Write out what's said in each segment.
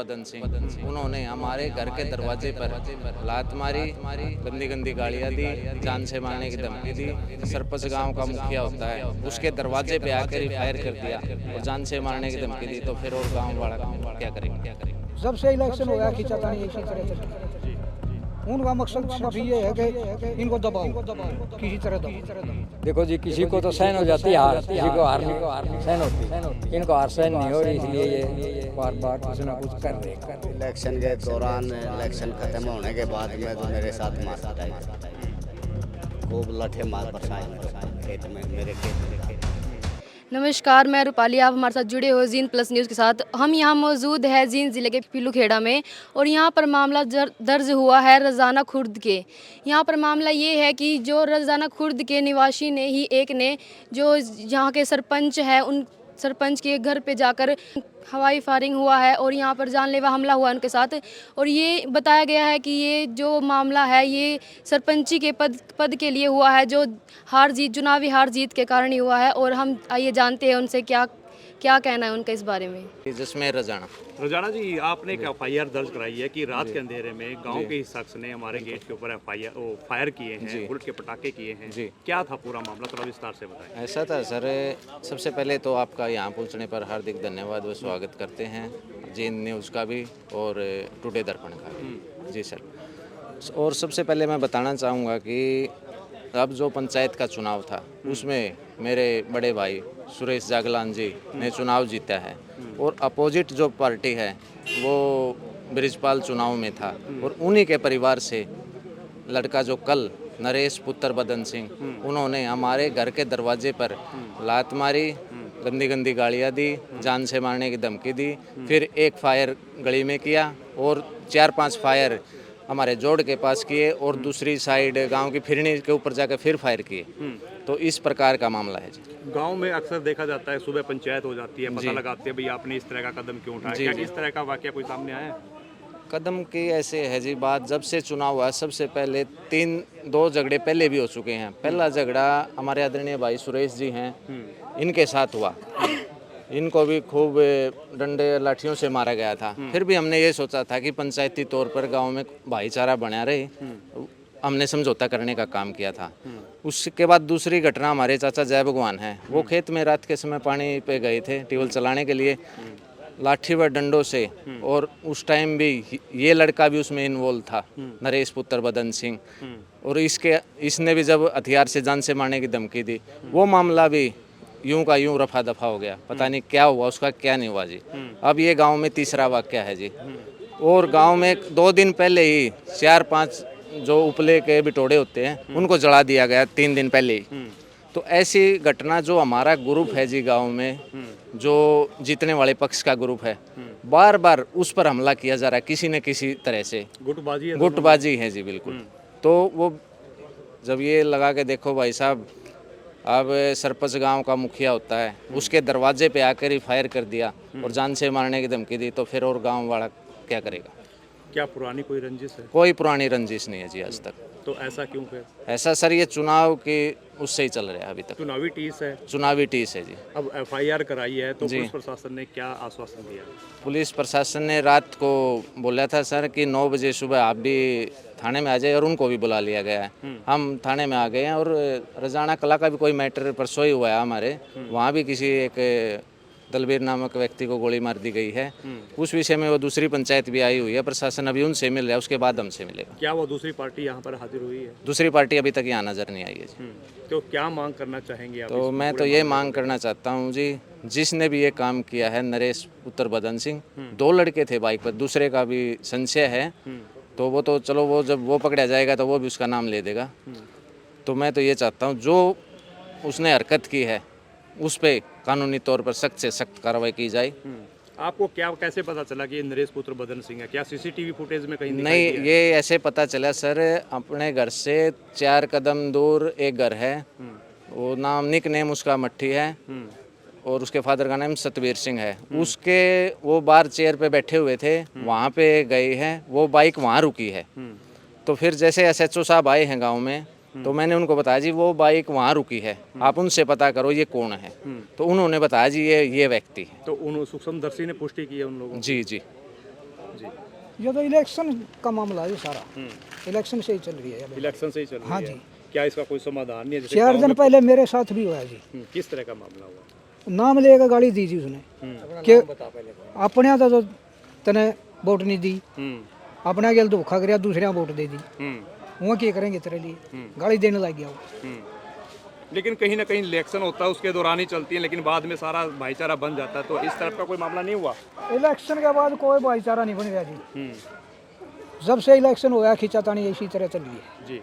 बदन सिंह, उन्होंने हमारे घर के दरवाजे पर लात मारी, गंदी गंदी गालियाँ दी, जान से मारने की धमकी दी। सरपंच गांव का मुखिया होता है, उसके दरवाजे पे आकर ही फायर कर दिया और जान से मारने की धमकी दी। तो फिर और गाँव वाला क्या करेगा? जब से इलेक्शन हो गया खींचातानी इसी तरह से उनका मकसद सिर्फ ये है कि इनको दबाओ, किसी तरह दबाओ। देखो जी, किसी को तो सहन हो जाती है हार, किसी को हार नहीं सहन होती। इनको हार सहन नहीं हो रही, इसलिए ये बार बार कुछ ना कुछ कर रहे हैं। इलेक्शन के दौरान, इलेक्शन खत्म होने के बाद में तो मेरे साथ मार पिटाई, खूब लठे मार बरसाए खेत में, मेरे खेत में। नमस्कार, मैं रूपाली, आप हमारे साथ जुड़े हो जीन प्लस न्यूज़ के साथ। हम यहाँ मौजूद है जीन ज़िले के पीलूखेड़ा में और यहाँ पर मामला दर्ज हुआ है रजाना खुर्द के। यहाँ पर मामला ये है कि जो रजाना खुर्द के निवासी ने ही एक ने जो यहाँ के सरपंच है, उन सरपंच के घर पे जाकर हवाई फायरिंग हुआ है और यहाँ पर जानलेवा हमला हुआ उनके साथ। और ये बताया गया है कि ये जो मामला है ये सरपंची के पद के लिए हुआ है, जो हार जीत, चुनावी हार जीत के कारण ही हुआ है। और हम आइए जानते हैं उनसे क्या कहना है उनका इस बारे में। जिसमें रजाना जी, आपने एक एफआईआर दर्ज कराई है कि रात के अंधेरे में गांव के इस शख्स ने हमारे गेट के ऊपर फायर किए हैं, बुलेट के पटाखे किए हैं। क्या था पूरा मामला, थोड़ा विस्तार से बताएं। ऐसा था सर, सबसे पहले तो आपका यहाँ पहुँचने पर हार्दिक धन्यवाद व स्वागत करते हैं, जीन न्यूज़ का भी और टुडे दर्पण का भी। जी सर, और सबसे पहले मैं बताना चाहूँगा कि अब जो पंचायत का चुनाव था उसमें मेरे बड़े भाई सुरेश जागलान जी ने चुनाव जीता है और अपोजिट जो पार्टी है वो ब्रिजपाल चुनाव में था और उन्हीं के परिवार से लड़का जो कल नरेश पुत्र बदन सिंह, उन्होंने हमारे घर के दरवाजे पर लात मारी, गंदी गंदी गालियाँ दी, जान से मारने की धमकी दी। फिर एक फायर गली में किया और 4-5 फायर हमारे जोड़ के पास किए और दूसरी साइड गांव की फिरनी के ऊपर जाकर फिर फायर किए। तो इस प्रकार का मामला है जी। गांव में अक्सर देखा जाता है सुबह पंचायत हो जाती है, पता लगाते हैं भाई आपने इस तरह का कदम क्यों उठाया, क्या इस तरह का वाकया कोई सामने आया है? कदम की ऐसे है जी बात, जब से चुनाव हुआ सबसे पहले 2 झगड़े पहले भी हो चुके हैं। पहला झगड़ा हमारे आदरणीय भाई सुरेश जी हैं, इनके साथ हुआ, इनको भी खूब डंडे लाठियों से मारा गया था। फिर भी हमने ये सोचा था कि पंचायती तौर पर गांव में भाईचारा बना रहे, हमने समझौता करने का काम किया था। उसके बाद दूसरी घटना हमारे चाचा जय भगवान हैं, वो खेत में रात के समय पानी पे गए थे ट्यूबवेल चलाने के लिए, लाठी व डंडों से, और उस टाइम भी ये लड़का भी उसमें इन्वॉल्व था, नरेश पुत्र बदन सिंह, और इसने भी जब हथियार से जान से मारने की धमकी दी, वो मामला भी यूं का यूं रफा दफा हो गया। पता नहीं क्या हुआ उसका, क्या नहीं हुआ जी। अब ये गांव में तीसरा वाकया है जी। और गांव में 2 दिन पहले ही 4-5 जो उपले के बिटोड़े होते हैं उनको जला दिया गया 3 दिन पहले ही। तो ऐसी घटना, जो हमारा ग्रुप है जी गांव में, जो जीतने वाले पक्ष का ग्रुप है, बार बार उस पर हमला किया जा रहा है किसी न किसी तरह से। गुटबाजी है जी, बिल्कुल। तो वो जब ये लगा के देखो भाई साहब, अब सरपंच गांव का मुखिया होता है, उसके दरवाजे पे आकर ही फायर कर दिया और जान से मारने की धमकी दी। तो फिर और गांव वाला क्या करेगा? क्या पुरानी कोई रंजिश है? कोई पुरानी रंजिश नहीं है जी आज तक। तो ऐसा क्यों फिर? ऐसा सर, ये चुनाव के उससे ही चल रहा है अभी तक। चुनावी टीस है? चुनावी टीस है जी। अब एफआईआर कराई है तो पुलिस प्रशासन ने क्या आश्वासन दिया? पुलिस प्रशासन ने रात को बोला था सर कि 9 बजे सुबह आप भी थाने में आ जाए, और उनको भी बुला लिया गया है। हम थाने में आ गए हैं। और रजाना कला का भी कोई मैटर परसों ही हुआ है हमारे, वहाँ भी किसी एक दलबीर नामक व्यक्ति को गोली मार दी गई है। उस विषय में वो दूसरी पंचायत भी आई हुई है, प्रशासन अभी उनसे मिल रहा है, उसके बाद हमसे मिलेगा। क्या वो दूसरी पार्टी यहाँ पर हाजिर हुई है? दूसरी पार्टी अभी तक यहाँ नजर नहीं आई है जी। तो क्या मांग करना चाहेंगे आप? तो मैं तो ये मांग करना चाहता हूँ जी, जिसने भी ये काम किया है, नरेश पुत्र बदन सिंह, 2 लड़के थे बाइक पर, दूसरे का भी संशय है, तो वो तो चलो, वो जब वो पकड़ा जाएगा तो वो भी उसका नाम ले देगा। तो मैं तो ये चाहता हूँ जो उसने हरकत की है उस पर कानूनी तौर पर सख्त से सख्त कार्रवाई की जाए। आपको क्या, कैसे पता चला कि ये नरेश पुत्र बदन सिंह है? क्या सीसीटीवी फुटेज में कहीं नहीं, ये ऐसे पता चला सर, अपने घर से 4 कदम दूर एक घर है, वो नाम निक नेम उसका मट्ठी है, और उसके फादर का नाम सतवीर सिंह है। उसके वो बाहर चेयर पे बैठे हुए थे, वहाँ पे गए हैं, वो बाइक वहाँ रुकी है। तो फिर जैसे एसएचओ साहब आए हैं गांव में, तो मैंने उनको बताया जी वो बाइक वहाँ रुकी है, आप उनसे पता करो ये कौन है। तो उन्होंने बताया जी ये व्यक्ति है। तो उन सूक्ष्मदर्शी ने पुष्टि की है उन लोगों? जी जी। ये तो इलेक्शन का मामला है ये सारा, इलेक्शन से ही चल रही है अभी। इलेक्शन से ही चल रही हाँ है। जी। क्या इसका कोई समाधान नहीं है? जैसे 4 गाँव दिन में- पहले मेरे साथ भी हुआ है जी। किस तरह का मामला हुआ? नाम लेकर गाड़ी दी जी उसने कि अपने तो तने वोट नहीं दी, अपने गेल धोखा कर दूसरे वोट दे दी, वो क्या करेंगे तेरे लिए, गाड़ी देने लग गया वो। लेकिन कहीं ना कहीं इलेक्शन होता है उसके दौरान ही चलती है, लेकिन बाद में सारा भाईचारा बन जाता है, तो इस तरफ का कोई मामला नहीं हुआ? इलेक्शन के बाद कोई भाईचारा नहीं बन गया जी। जब से इलेक्शन हुआ खींचातानी इसी तरह चल रही है जी।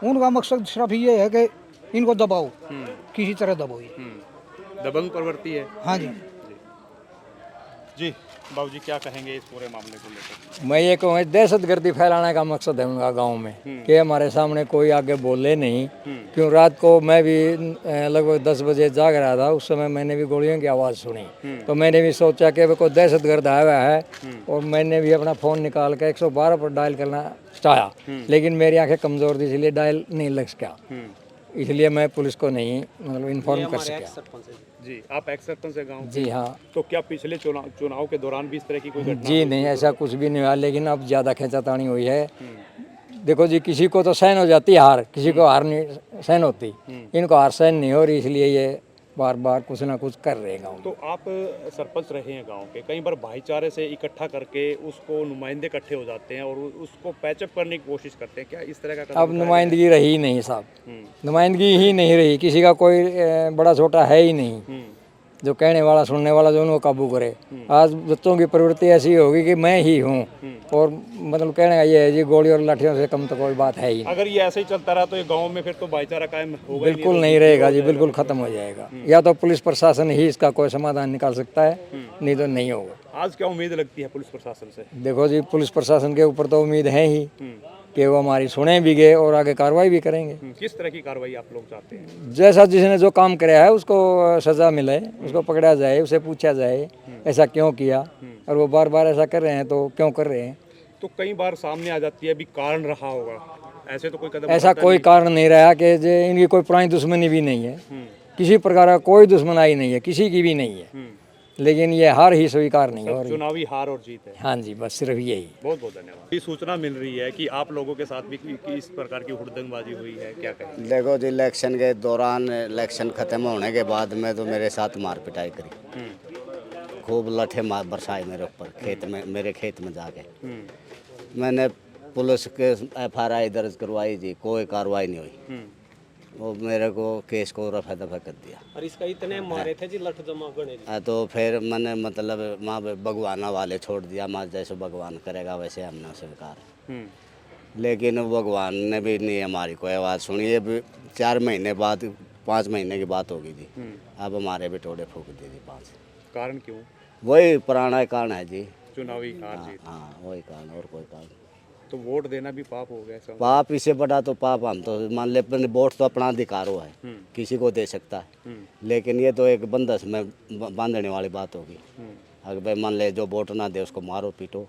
उनका मकसद सिर्फ ये है कि इनको दबाओ, किसी तरह दबाओ ये। दबंग प्रवृत्ति है। हाँ जी। जी बाबूजी क्या कहेंगे इस पूरे मामले को लेकर? मैं ये कहूँगा दहशतगर्दी फैलाने का मकसद है उनका गांव में कि हमारे सामने कोई आगे बोले नहीं। क्यों रात को मैं भी लगभग 10 बजे जाग रहा था, उस समय मैंने भी गोलियों की आवाज़ सुनी, तो मैंने भी सोचा कि कोई दहशतगर्द आया हुआ है, और मैंने भी अपना फ़ोन निकाल के 112 पर डायल करना चाहा, लेकिन मेरी आंखें कमज़ोर थी इसलिए डायल नहीं लग सका, इसलिए मैं पुलिस को नहीं मतलब इन्फॉर्म कर सका। जी आप एक्स सरपंच है गाँव? जी हाँ। तो क्या पिछले चुनाव के दौरान भी इस तरह की कोई घटना? जी नहीं, ऐसा कुछ भी नहीं हुआ, लेकिन अब ज़्यादा खींचातानी हुई है। देखो जी, किसी को तो सहन हो जाती है हार, किसी को हार नहीं सहन होती, इनको हार सहन नहीं हो रही, इसलिए ये बार बार कुछ ना कुछ कर रहे हैं गाँव। तो आप सरपंच रहे हैं गांव के, कई बार भाईचारे से इकट्ठा करके उसको नुमाइंदे इकट्ठे हो जाते हैं और उसको पैचअप करने की कोशिश करते हैं, क्या इस तरह का कदम अब उठाया नुमाइंदगी रही ही नहीं साहब, हम्म। नुमाइंदगी ही नहीं रही, किसी का कोई बड़ा छोटा है ही नहीं जाए? जो कहने वाला सुनने वाला जो उनको काबू करे। आज बच्चों की प्रवृत्ति ऐसी होगी कि मैं ही हूँ, और मतलब कहने का ये है जी, गोली और लाठियों से कम तो कोई बात है ही नहीं। अगर ये ऐसे ही चलता रहा तो ये गांव में फिर तो भाईचारा कायम होगा ही बिल्कुल नहीं रहेगा जी, बिल्कुल ख़त्म हो जाएगा। या तो पुलिस प्रशासन ही इसका कोई समाधान निकाल सकता है, नहीं तो नहीं होगा। आज क्या उम्मीद लगती है पुलिस प्रशासन से? देखो जी, पुलिस प्रशासन के ऊपर तो उम्मीद है ही कि वो हमारी सुने भी गए और आगे कार्रवाई भी करेंगे। किस तरह की कार्रवाई आप लोग चाहते हैं? जैसा जिसने जो काम कराया है उसको सज़ा मिले, उसको पकड़ा जाए, उसे पूछा जाए ऐसा क्यों किया, और वो बार बार ऐसा कर रहे हैं तो क्यों कर रहे हैं। तो कई बार सामने आ जाती है, अभी कारण रहा होगा, ऐसे तो कोई कदम ऐसा उठाता कोई नहीं? कारण नहीं रहा कि इनकी कोई पुरानी दुश्मनी भी नहीं है, किसी प्रकार का कोई दुश्मनाई नहीं है, किसी की भी नहीं है, लेकिन ये हार ही स्वीकार नहीं हो रही। चुनावी हार और जीत है। हाँ जी, बस सिर्फ यही। बहुत बहुत धन्यवाद। ये सूचना मिल रही है कि आप लोगों के साथ भी इस प्रकार की हुड़दंगबाजी हुई है, क्या कहें? देखो जी, इलेक्शन के दौरान इलेक्शन ख़त्म होने के बाद में तो मेरे साथ मार पिटाई करी, खूब लठे मार बरसाए मेरे ऊपर, खेत में, मेरे खेत में जाके। मैंने पुलिस के FRI दर्ज करवाई जी, कोई कार्रवाई नहीं हुई, वो मेरे को केस को रफा दफा कर दिया। और इसका इतने मारे थे जी लठ जमा गणे। तो फिर मैंने मतलब माँ भगवाना वाले छोड़ दिया, माँ जैसे भगवान करेगा वैसे हमने स्वीकार। लेकिन भगवान ने भी नहीं हमारी कोई आवाज़ सुनी। ये भी 4 महीने बाद, 5 महीने की बात होगी जी, अब हमारे भी टोड़े फूक दे दी 5। कारण क्यों? वही पुराना कारण है जी। चुनावी हार जीत। हाँ वही कारण, और कोई कारण। तो वोट देना भी पाप हो गया समझ? पाप इससे बड़ा तो पाप, हम तो मान ले अपने वोट तो अपना अधिकार हो है, किसी को दे सकता है, लेकिन ये तो एक बंधस में बांधने वाली बात होगी। अगर भाई मान ले जो वोट ना दे उसको मारो पीटो,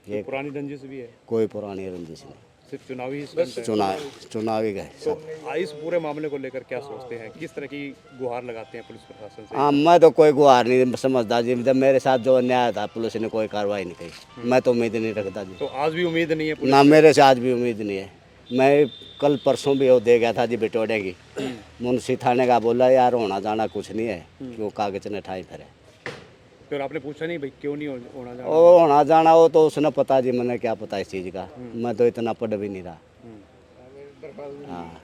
ये पुरानी रंजिश भी है, कोई पुरानी रंजिश नहीं, सिर्फ चुनावी ही स्टंट है। चुनावी गए। तो इस पूरे मामले को लेकर क्या सोचते हैं, किस तरह की गुहार लगाते हैं पुलिस प्रशासन से? हाँ, मैं तो कोई गुहार नहीं समझता जी, जब मेरे साथ जो अन्याय था पुलिस ने कोई कार्रवाई नहीं की, मैं तो उम्मीद नहीं रखता जी। तो आज भी उम्मीद नहीं है पुलिस? ना, मेरे से आज भी उम्मीद नहीं है। मैं कल परसों भी वो दे गया था जी बिटोड़े की, मुंशी थाने का बोला यार होना जाना कुछ नहीं है, क्यों कागज ने ठाई फिर। फिर आपने पूछा नहीं भाई क्यों नहीं होना जाना? वो होना जाना वो तो उसने पता जी, मैंने क्या पता इस चीज़ का, मैं तो इतना पढ़ भी नहीं रहा। हाँ,